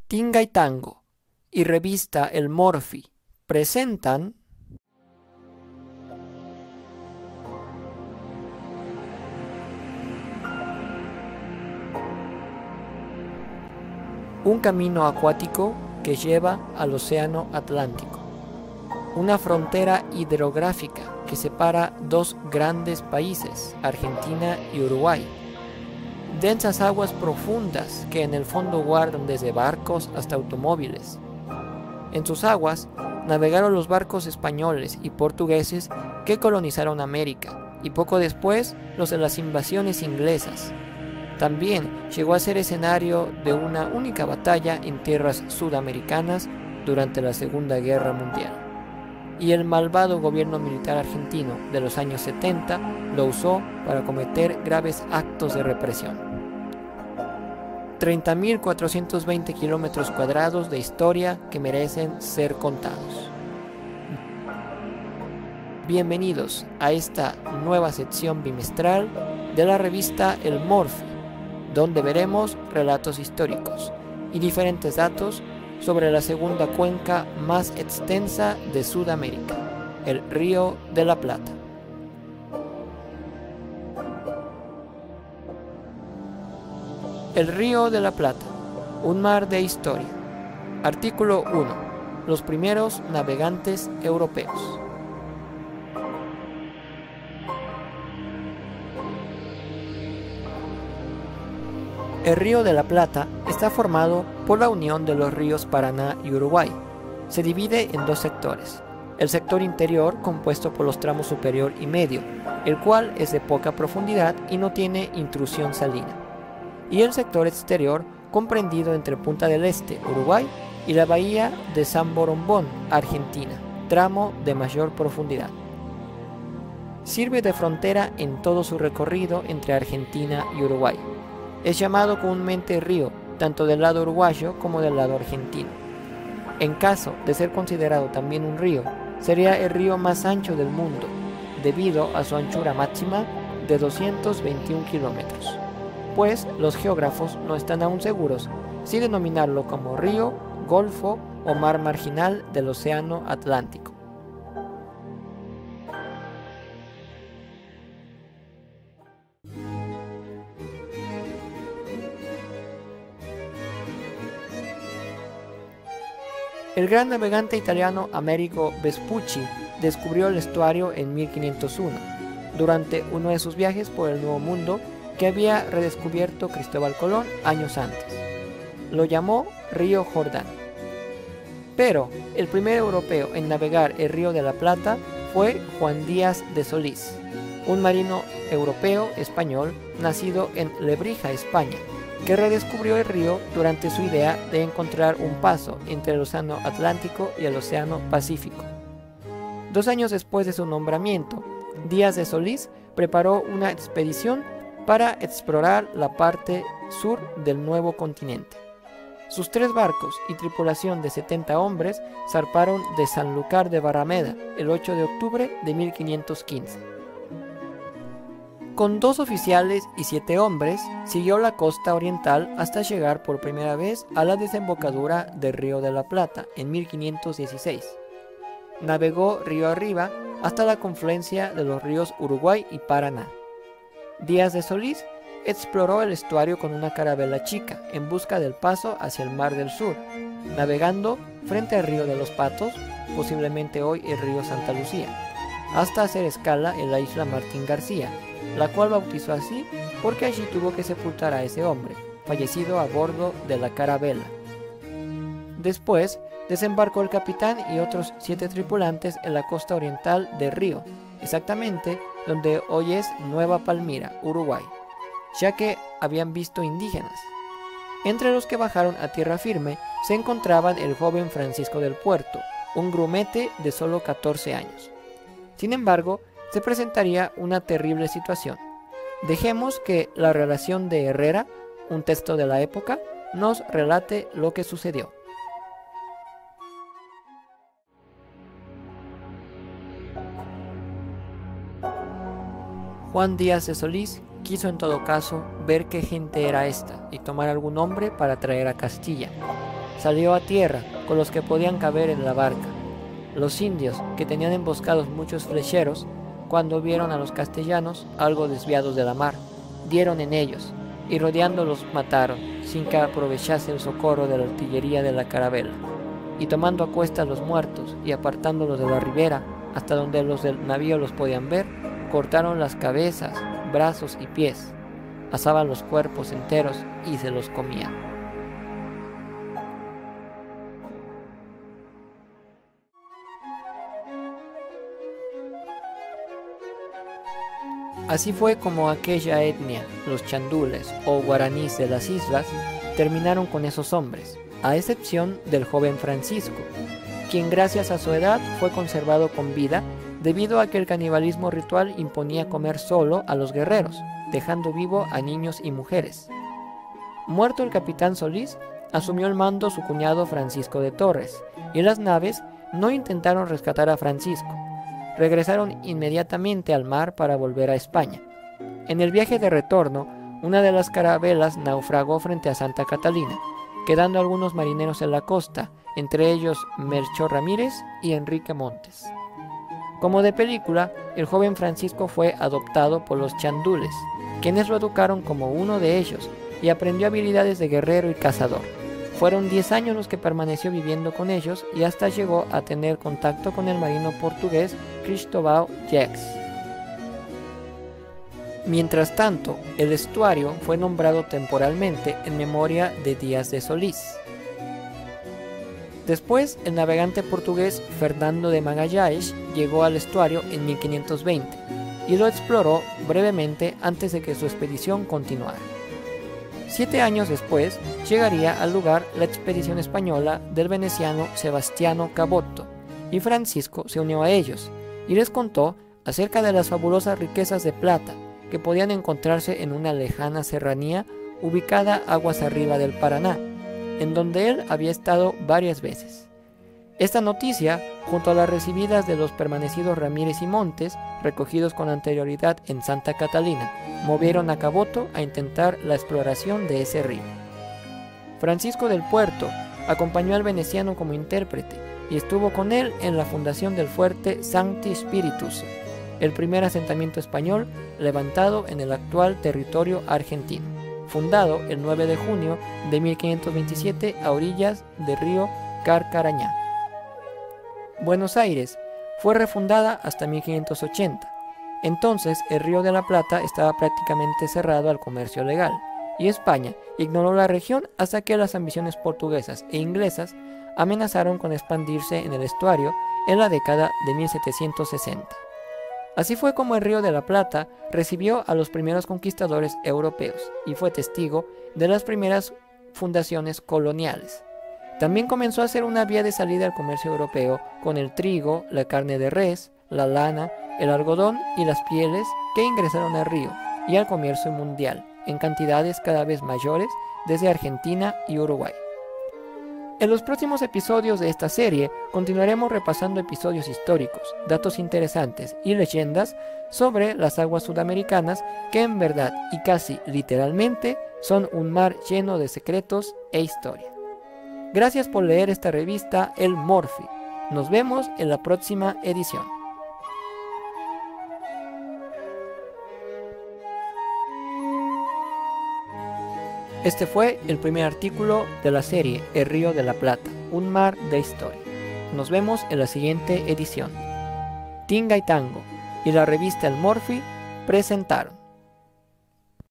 Tinga y Tango y revista El Morphy presentan un camino acuático que lleva al Océano Atlántico, una frontera hidrográfica que separa dos grandes países, Argentina y Uruguay. Densas aguas profundas que en el fondo guardan desde barcos hasta automóviles. En sus aguas navegaron los barcos españoles y portugueses que colonizaron América, y poco después los de las invasiones inglesas. También llegó a ser escenario de una única batalla en tierras sudamericanas durante la Segunda Guerra Mundial. Y el malvado gobierno militar argentino de los años 70 lo usó para cometer graves actos de represión. 30.420 kilómetros cuadrados de historia que merecen ser contados. Bienvenidos a esta nueva sección bimestral de la revista El Morphy, donde veremos relatos históricos y diferentes datos sobre la segunda cuenca más extensa de Sudamérica, el Río de la Plata. El Río de la Plata, un mar de historia. Artículo 1. Los primeros navegantes europeos. El Río de la Plata está formado por la unión de los ríos Paraná y Uruguay. Se divide en dos sectores. El sector interior, compuesto por los tramos superior y medio, el cual es de poca profundidad y no tiene intrusión salina. Y el sector exterior, comprendido entre Punta del Este, Uruguay, y la bahía de San Borombón, Argentina, tramo de mayor profundidad. Sirve de frontera en todo su recorrido entre Argentina y Uruguay. Es llamado comúnmente río, tanto del lado uruguayo como del lado argentino. En caso de ser considerado también un río, sería el río más ancho del mundo, debido a su anchura máxima de 221 kilómetros, pues los geógrafos no están aún seguros si denominarlo como río, golfo o mar marginal del Océano Atlántico. El gran navegante italiano Amerigo Vespucci descubrió el estuario en 1501, durante uno de sus viajes por el Nuevo Mundo que había redescubierto Cristóbal Colón años antes. Lo llamó Río Jordán. Pero el primer europeo en navegar el Río de la Plata fue Juan Díaz de Solís, un marino europeo español nacido en Lebrija, España, que redescubrió el río durante su idea de encontrar un paso entre el Océano Atlántico y el Océano Pacífico. 2 años después de su nombramiento, Díaz de Solís preparó una expedición para explorar la parte sur del nuevo continente. Sus 3 barcos y tripulación de 70 hombres zarparon de Sanlúcar de Barrameda el 8 de octubre de 1515. Con 2 oficiales y 7 hombres, siguió la costa oriental hasta llegar por primera vez a la desembocadura del Río de la Plata en 1516. Navegó río arriba hasta la confluencia de los ríos Uruguay y Paraná. Díaz de Solís exploró el estuario con una carabela chica en busca del paso hacia el Mar del Sur, navegando frente al río de los Patos, posiblemente hoy el río Santa Lucía, hasta hacer escala en la isla Martín García, la cual bautizó así porque allí tuvo que sepultar a ese hombre, fallecido a bordo de la carabela. Después, desembarcó el capitán y otros 7 tripulantes en la costa oriental del río, exactamente donde hoy es Nueva Palmira, Uruguay, ya que habían visto indígenas. Entre los que bajaron a tierra firme se encontraban el joven Francisco del Puerto, un grumete de solo 14 años. Sin embargo, se presentaría una terrible situación. Dejemos que la relación de Herrera, un texto de la época, nos relate lo que sucedió. Juan Díaz de Solís quiso en todo caso ver qué gente era esta y tomar algún hombre para traer a Castilla. salió a tierra con los que podían caber en la barca. Los indios, que tenían emboscados muchos flecheros, cuando vieron a los castellanos algo desviados de la mar, dieron en ellos, y rodeándolos mataron, sin que aprovechase el socorro de la artillería de la carabela. Y tomando a cuestas los muertos y apartándolos de la ribera, hasta donde los del navío los podían ver, cortaron las cabezas, brazos y pies, asaban los cuerpos enteros y se los comían. Así fue como aquella etnia, los chandules o guaraníes de las islas, terminaron con esos hombres, a excepción del joven Francisco, quien gracias a su edad fue conservado con vida debido a que el canibalismo ritual imponía comer solo a los guerreros, dejando vivo a niños y mujeres. Muerto el capitán Solís, asumió el mando su cuñado Francisco de Torres, y las naves no intentaron rescatar a Francisco. Regresaron inmediatamente al mar para volver a España. En el viaje de retorno, una de las carabelas naufragó frente a Santa Catalina, quedando algunos marineros en la costa, entre ellos Melchor Ramírez y Enrique Montes. Como de película, el joven Francisco fue adoptado por los chandules, quienes lo educaron como uno de ellos y aprendió habilidades de guerrero y cazador. Fueron 10 años los que permaneció viviendo con ellos y hasta llegó a tener contacto con el marino portugués Cristóbal Jacques. Mientras tanto, el estuario fue nombrado temporalmente en memoria de Díaz de Solís. Después, el navegante portugués Fernando de Magallanes llegó al estuario en 1520 y lo exploró brevemente antes de que su expedición continuara. 7 años después, llegaría al lugar la expedición española del veneciano Sebastiano Caboto, y Francisco se unió a ellos, y les contó acerca de las fabulosas riquezas de plata que podían encontrarse en una lejana serranía ubicada aguas arriba del Paraná, en donde él había estado varias veces. Esta noticia, junto a las recibidas de los permanecidos Ramírez y Montes, recogidos con anterioridad en Santa Catalina, movieron a Caboto a intentar la exploración de ese río. Francisco del Puerto acompañó al veneciano como intérprete y estuvo con él en la fundación del fuerte Sancti Spiritus, el primer asentamiento español levantado en el actual territorio argentino, fundado el 9 de junio de 1527 a orillas del río Carcarañá. Buenos Aires fue refundada hasta 1580. Entonces el Río de la Plata estaba prácticamente cerrado al comercio legal, y España ignoró la región hasta que las ambiciones portuguesas e inglesas amenazaron con expandirse en el estuario en la década de 1760. Así fue como el Río de la Plata recibió a los primeros conquistadores europeos y fue testigo de las primeras fundaciones coloniales. También comenzó a ser una vía de salida al comercio europeo con el trigo, la carne de res, la lana, el algodón y las pieles que ingresaron al río y al comercio mundial en cantidades cada vez mayores desde Argentina y Uruguay. En los próximos episodios de esta serie continuaremos repasando episodios históricos, datos interesantes y leyendas sobre las aguas sudamericanas que en verdad y casi literalmente son un mar lleno de secretos e historia. Gracias por leer esta revista El Morphy. Nos vemos en la próxima edición. Este fue el primer artículo de la serie El Río de la Plata, un mar de historia. Nos vemos en la siguiente edición. Tinga y Tango y la revista El Morphy presentaron.